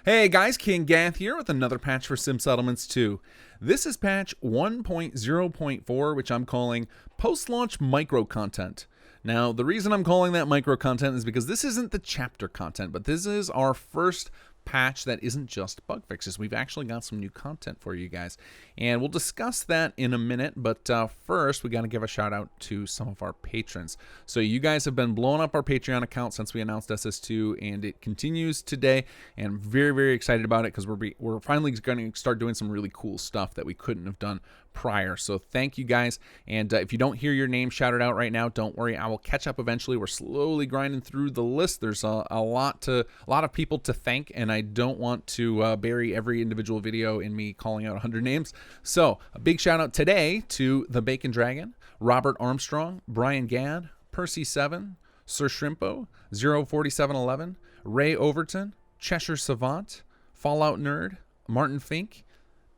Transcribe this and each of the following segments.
Hey guys, kinggath here with another patch for Sim Settlements 2. This is patch 1.0.4, which I'm calling post-launch micro content. Now, the reason I'm calling that micro content is because this isn't the chapter content, but this is our first patch that isn't just bug fixes. We've actually got some new content for you guys, and we'll discuss that in a minute, but first we got to give a shout out to some of our patrons. So you guys have been blowing up our Patreon account since we announced SS2, and it continues today, and I'm very excited about it because we're finally going to start doing some really cool stuff that we couldn't have done prior. So thank you guys, and if you don't hear your name shouted out right now, don't worry, I will catch up eventually. We're slowly grinding through the list. There's a lot of people to thank, and I don't want to bury every individual video in me calling out 100 names. So a big shout out today to the Bacon Dragon, Robert Armstrong, Brian Gadd, Percy 7, Sir Shrimpo, 04711, Ray Overton, Cheshire Savant, Fallout Nerd, Martin Fink.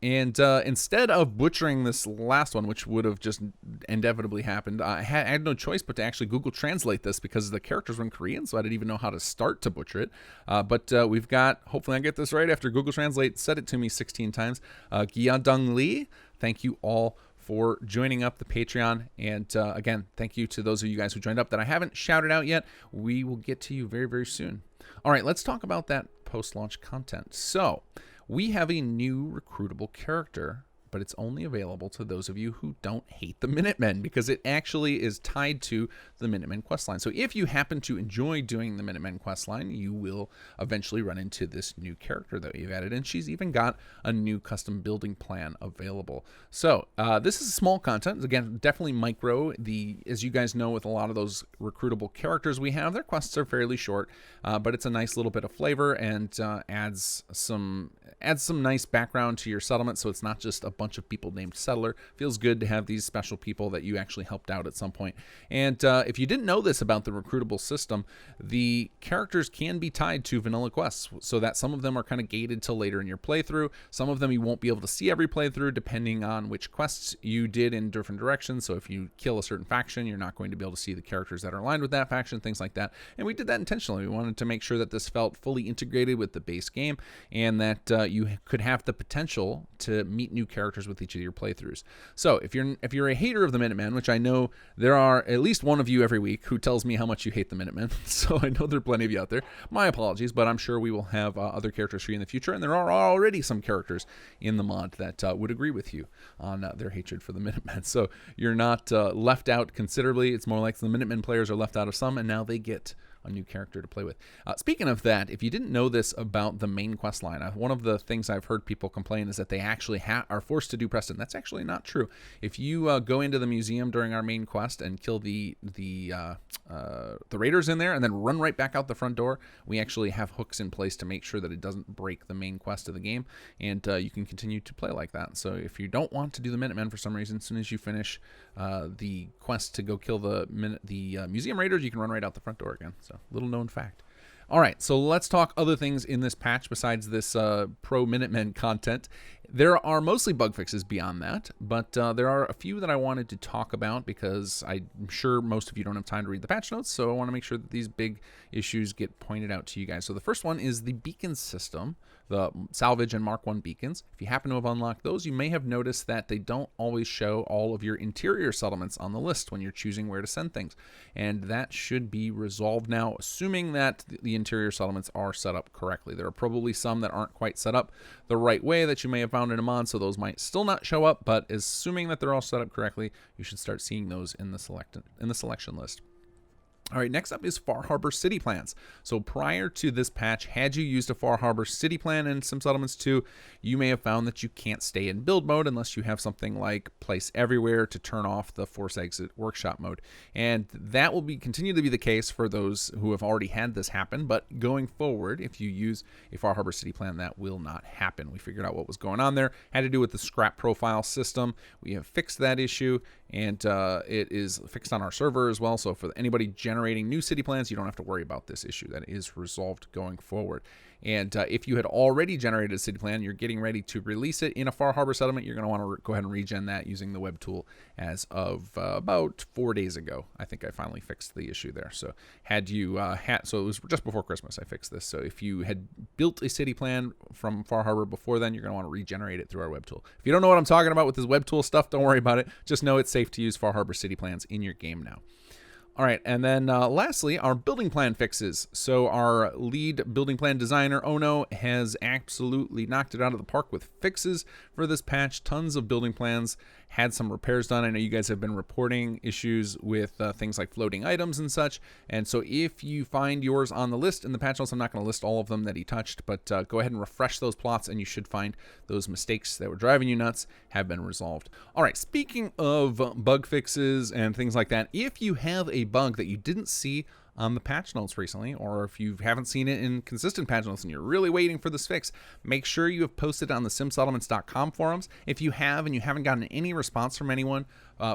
And instead of butchering this last one, which would have just inevitably happened, I had no choice but to actually Google Translate this because the characters were in Korean, so I didn't even know how to start to butcher it. But we've got, hopefully I get this right after Google Translate said it to me 16 times, Gyadong Lee. Thank you all for joining up the Patreon. And again, thank you to those of you guys who joined up that I haven't shouted out yet. We will get to you very soon. All right, let's talk about that post-launch content. So we have a new recruitable character, but it's only available to those of you who don't hate the Minutemen because it actually is tied to the Minutemen questline. So if you happen to enjoy doing the Minutemen questline, you will eventually run into this new character that we've added, and she's even got a new custom building plan available. So this is small content. Again, definitely micro. As you guys know, with a lot of those recruitable characters we have, their quests are fairly short, but it's a nice little bit of flavor and adds some nice background to your settlement, so it's not just a bunch of people named Settler. Feels good to have these special people that you actually helped out at some point. And if you didn't know this about the recruitable system, the characters can be tied to vanilla quests, so that some of them are kind of gated till later in your playthrough. Some of them you won't be able to see every playthrough depending on which quests you did in different directions. So if you kill a certain faction, you're not going to be able to see the characters that are aligned with that faction, things like that. And we did that intentionally. We wanted to make sure that this felt fully integrated with the base game and that you could have the potential to meet new characters with each of your playthroughs. So if you're a hater of the Minutemen, which I know there are at least one of you every week who tells me how much you hate the Minutemen, so I know there are plenty of you out there. My apologies, but I'm sure we will have other characters for you in the future, and there are already some characters in the mod that would agree with you on their hatred for the Minutemen. So you're not left out considerably. It's more like the Minutemen players are left out of some, and now they get a new character to play with. Speaking of that, if you didn't know this about the main quest line, one of the things I've heard people complain is that they actually are forced to do Preston. That's actually not true. If you go into the museum during our main quest and kill the raiders in there and then run right back out the front door, we actually have hooks in place to make sure that it doesn't break the main quest of the game, and you can continue to play like that. So if you don't want to do the Minutemen for some reason, as soon as you finish the quest to go kill the museum raiders, you can run right out the front door again. So little known fact. All right, so let's talk other things in this patch besides this pro Minutemen content. There are mostly bug fixes beyond that, but there are a few that I wanted to talk about because I'm sure most of you don't have time to read the patch notes, so I want to make sure that these big issues get pointed out to you guys. So the first one is the beacon system, the Salvage and Mark 1 beacons. If you happen to have unlocked those, you may have noticed that they don't always show all of your interior settlements on the list when you're choosing where to send things, and that should be resolved now, assuming that the interior settlements are set up correctly. There are probably some that aren't quite set up the right way that you may have found in a mod, so those might still not show up, but assuming that they're all set up correctly, you should start seeing those in the selection list. All right, next up is Far Harbor City plans. So prior to this patch, had you used a Far Harbor City plan in Sim Settlements 2, you may have found that you can't stay in build mode unless you have something like Place Everywhere to turn off the Force Exit Workshop mode. And that will continue to be the case for those who have already had this happen, but going forward, if you use a Far Harbor City plan, that will not happen. We figured out what was going on there. Had to do with the scrap profile system. We have fixed that issue, and it is fixed on our server as well. So for anybody generating generating new city plans, you don't have to worry about this issue. That is resolved going forward. And if you had already generated a city plan, you're getting ready to release it in a Far Harbor settlement, you're going to want to go ahead and regen that using the web tool as of about 4 days ago. I think I finally fixed the issue there. So had you so it was just before Christmas I fixed this. So if you had built a city plan from Far Harbor before then, you're going to want to regenerate it through our web tool. If you don't know what I'm talking about with this web tool stuff, don't worry about it. Just know it's safe to use Far Harbor city plans in your game now. All right, and then lastly, our building plan fixes. So our lead building plan designer, Ono, has absolutely knocked it out of the park with fixes for this patch. Tons of building plans, had some repairs done. I know you guys have been reporting issues with things like floating items and such. And so if you find yours on the list in the patch notes, I'm not going to list all of them that he touched, but go ahead and refresh those plots and you should find those mistakes that were driving you nuts have been resolved. All right, speaking of bug fixes and things like that, if you have a bug that you didn't see on the patch notes recently, or if you haven't seen it in consistent patch notes and you're really waiting for this fix, make sure you have posted on the simsettlements.com forums. If you have and you haven't gotten any response from anyone,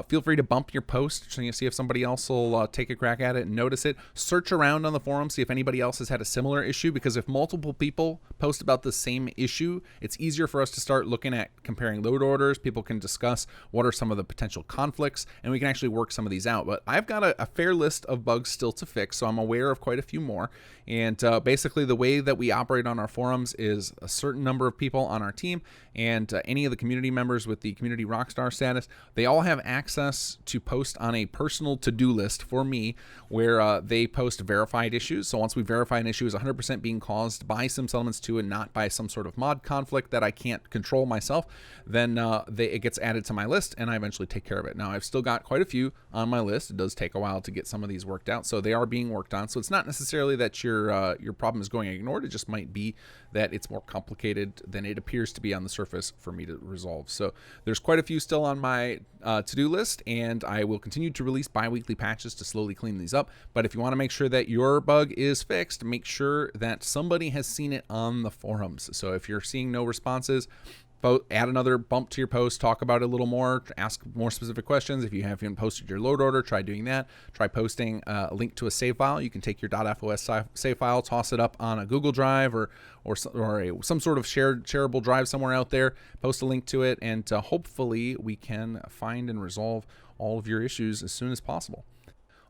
feel free to bump your post so you see if somebody else will take a crack at it and notice it. Search around on the forum, see if anybody else has had a similar issue, because if multiple people post about the same issue, it's easier for us to start looking at comparing load orders. People can discuss what are some of the potential conflicts, and we can actually work some of these out. But I've got a fair list of bugs still to fix, so I'm aware of quite a few more. And basically the way that we operate on our forums is a certain number of people on our team, and any of the community members with the community rockstar status, they all have access to post on a personal to-do list for me where they post verified issues. So once we verify an issue is 100% being caused by SimSettlements 2 and not by some sort of mod conflict that I can't control myself, then it gets added to my list and I eventually take care of it. Now I've still got quite a few on my list. It does take a while to get some of these worked out, so they are being worked on. So it's not necessarily that your problem is going ignored. It just might be that it's more complicated than it appears to be on the surface for me to resolve. So there's quite a few still on my to-do list, and I will continue to release bi-weekly patches to slowly clean these up. But if you want to make sure that your bug is fixed, make sure that somebody has seen it on the forums. So if you're seeing no responses, add another bump to your post, talk about it a little more, ask more specific questions. If you haven't posted your load order, try doing that. Try posting a link to a save file. You can take your .fos save file, toss it up on a Google Drive or some sort of shareable drive somewhere out there, post a link to it, and hopefully we can find and resolve all of your issues as soon as possible.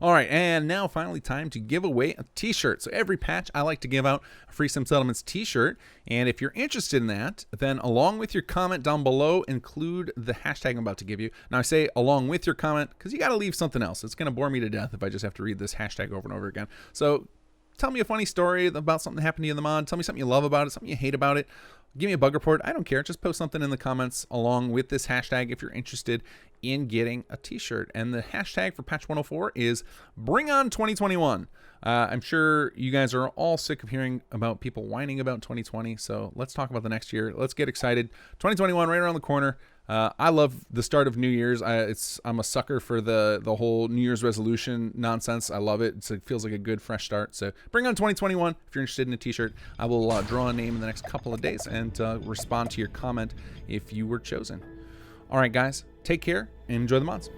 All right, and now finally time to give away a t-shirt. So every patch I like to give out a free Sim Settlements t-shirt, and if you're interested in that, then along with your comment down below, include the hashtag I'm about to give you. Now I say along with your comment because you got to leave something else. It's going to bore me to death if I just have to read this hashtag over and over again. So tell me a funny story about something that happened to you in the mod. Tell me something you love about it, something you hate about it. Give me a bug report. I don't care. Just post something in the comments along with this hashtag if you're interested in getting a t-shirt. And the hashtag for patch 104 is Bring On 2021. I'm sure you guys are all sick of hearing about people whining about 2020. So let's talk about the next year. Let's get excited. 2021 right around the corner. I love the start of New Year's. I'm a sucker for the whole New Year's resolution nonsense. I love it. It feels like a good fresh start. So bring on 2021. If you're interested in a t-shirt, I will draw a name in the next couple of days and respond to your comment if you were chosen. All right, guys, take care and enjoy the mods.